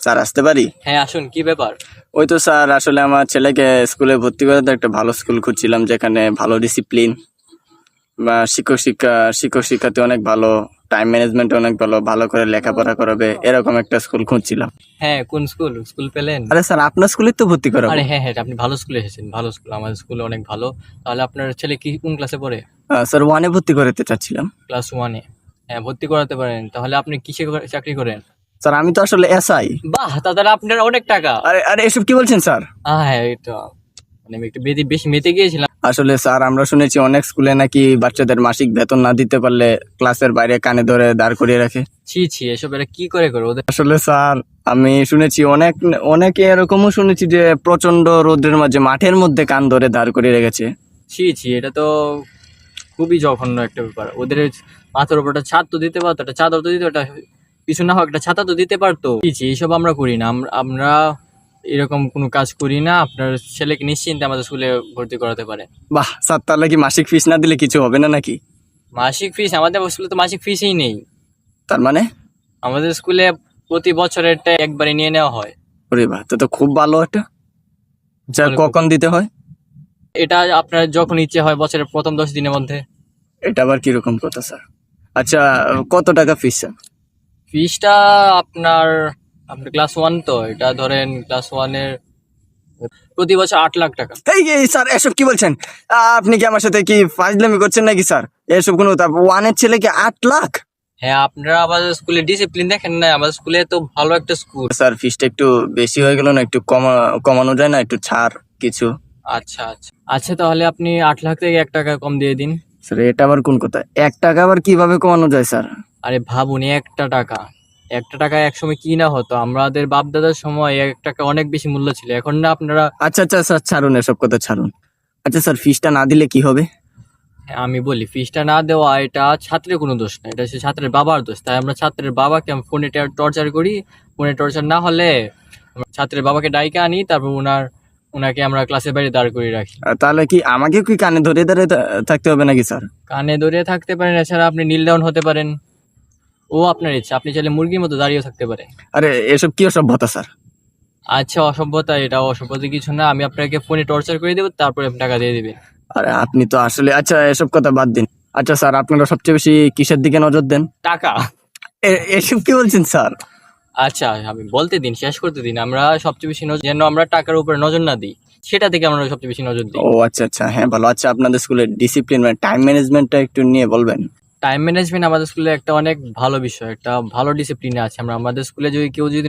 Sir আসতে পারি? হ্যাঁ আসুন, কি ব্যাপার? ওই তো স্যার, আসলে আমার ছেলেকে স্কুলে ভর্তি করাতে একটা ভালো স্কুল খুঁজছিলাম, যেখানে ভালো ডিসিপ্লিন বা শিক্ষক শিক্ষার্থী অনেক ভালো, টাইম ম্যানেজমেন্ট অনেক ভালো, ভালো করে লেখাপড়া করাবে, এরকম একটা স্কুল খুঁজছিলাম। হ্যাঁ, কোন স্কুল পেলেন? আরে স্যার, আপনার স্কুলে তো ভর্তি করাবো। আরে হ্যাঁ হ্যাঁ, আপনি ভালো স্কুলে এসেছেন, ভালো স্কুল, আমাদের স্কুল অনেক ভালো। তাহলে আপনার ছেলে কি কোন ক্লাসে পড়ে? স্যার, 1-এ ভর্তি করাতে চাচ্ছিলাম। ক্লাস 1-এ? হ্যাঁ, ভর্তি করাতে পারেন। তাহলে আপনি কিসে চাকরি করেন? স্যার, আমি তো আসলে এসআই। বাহ, তাহলে আপনার অনেক টাকা। আরে আরে, এসব কি বলছেন স্যার? হ্যাঁ, এটা মানে আমি একটু বেশি মেতে গিয়েছিলাম। আসলে স্যার, আমরা শুনেছি অনেক স্কুলে নাকি বাচ্চাদের মাসিক বেতন না দিতে পারলে ক্লাসের বাইরে কানে ধরে দাঁড় করিয়ে রাখে। ছি ছি, এসব এরা কি করে ওদের? আসলে স্যার, আমি শুনেছি অনেকে এরকমও শুনেছি যে প্রচন্ড রোদের মাঝে মাঠের মধ্যে কান ধরে দাঁড় করিয়ে রেখেছে। ছি ছি, এটা তো খুবই জঘন্য একটা ব্যাপার। ওদের মাথার উপর একটা ছাদ তো দিতে পারতো, একটা চাদর তো দিতে, একটা কিছু না হোক একটা ছাতা তো দিতে পারতো। ছি ছি, এইসব আমরা করি না। আমরা এরকম কোনো কাজ করি না। আপনার ছেলেকে নিশ্চিন্তে আমাদের স্কুলে ভর্তি করাতে পারে। বাহ স্যার, তাহলে কি মাসিক ফিস না দিলে কিছু হবে না নাকি? মাসিক ফিস আমাদের স্কুলে তো মাসিক ফিসই নেই। তার মানে? আমাদের স্কুলে প্রতি বছরেরটা একবারে নিয়ে নেওয়া হয়। ওরে বাহ, তো খুব ভালো একটা। যা কখন দিতে হয়? এটা আপনার যখন ইচ্ছে হয়, বছরের প্রথম 10 দিনের মধ্যে। এটা আবার কিরকম কথা স্যার? আচ্ছা, কত টাকা ফিস স্যার? ফিসটা আপনার আপনার ক্লাস 1 তো, এটা ধরেন ক্লাস 1-এর প্রতি বছর 8 লাখ টাকা। এই স্যার, এসব কি বলছেন? আপনি কি আমার সাথে কি ফাজলামি করছেন নাকি স্যার? এসব কোনো 1-এর ছেলেকে 8 লাখ? হ্যাঁ, আপনারা আমাদের স্কুলে ডিসিপ্লিন দেখেন না? আমাদের স্কুলে তো ভালো একটা স্কুল। স্যার, ফিসটা একটু বেশি হয়ে গেল না? একটু কমানো যায় না? একটু ছাড় কিছু। আচ্ছা আচ্ছা আচ্ছা, তাহলে আপনি 8 লাখ থেকে 1 টাকা কম দিয়ে দিন। স্যার, এটা আবার কোন কথা? 1 টাকা আবার কিভাবে কমানো যায় স্যার? আরে ভাবুন, 1 টাকা, 1 টাকা একসময় কি না হতো। আমাদের বাপ দাদার সময় 1 টাকা অনেক বেশি মূল্য ছিল। এখন না আপনারা। আচ্ছা আচ্ছা স্যার, ছাড়ুন এসব কথা, ছাড়ুন। আচ্ছা স্যার, ফিসটা না দিলে কি হবে? আমি বলি, ফিসটা না দেওয়া এটা ছাত্রের কোনো দোষ না, এটা হচ্ছে ছাত্রের বাবার দোষ। তাই আমরা ছাত্রের বাবাকে ফোনে টর্চার করি। ফোনে টর্চার না হলে আমরা ছাত্রের বাবাকে ডাইকে আনি, তারপর ওনাকে আমরা ক্লাসের বাইরে দাঁড় করিয়ে রাখি। তাহলে কি আমাকে কি কানে ধরে ধরে থাকতে হবে নাকি স্যার? কানে ধরে থাকতে পারেন, এছাড়া আপনি নীল ডাউন হতে পারেন। ও আপনার ইচ্ছা, আপনি চাইলে মুরগির মতো দাঁড়িয়েও থাকতে পারেন। আরে, এসব কি অসভ্যতা স্যার? আচ্ছা, অসভ্যতা? এটা অসভ্যতা কিছু না। আমি আপনাকে ফোনে টর্চার করে দেবো, তারপরে আপনি টাকা দিয়ে দিবেন। আরে, আপনি তো আসলে, আচ্ছা এসব কথা বাদ দিন। আচ্ছা স্যার, আপনারা সবচেয়ে বেশি কিসের দিকে নজর দেন? টাকা? এসব কি বলছেন স্যার? আচ্ছা, আমি বলতে দিন, শেষ করতে দিন। আমরা সবচেয়ে বেশি যেন আমরা টাকার উপরে নজর না দিই, সেটা থেকে আমরা সবচেয়ে বেশি নজর দিই। ও আচ্ছা আচ্ছা, হ্যাঁ ভালো। আচ্ছা, আপনাদের স্কুলের ডিসিপ্লিন মানে টাইম ম্যানেজমেন্টটা একটু নিয়ে বলবেন? টাইম ম্যানেজমেন্ট আমাদের স্কুলে একটা অনেক ভালো বিষয়, একটা ভালো ডিসিপ্লিনে আছে আমরা। আমাদের স্কুলে যদি কেউ যদি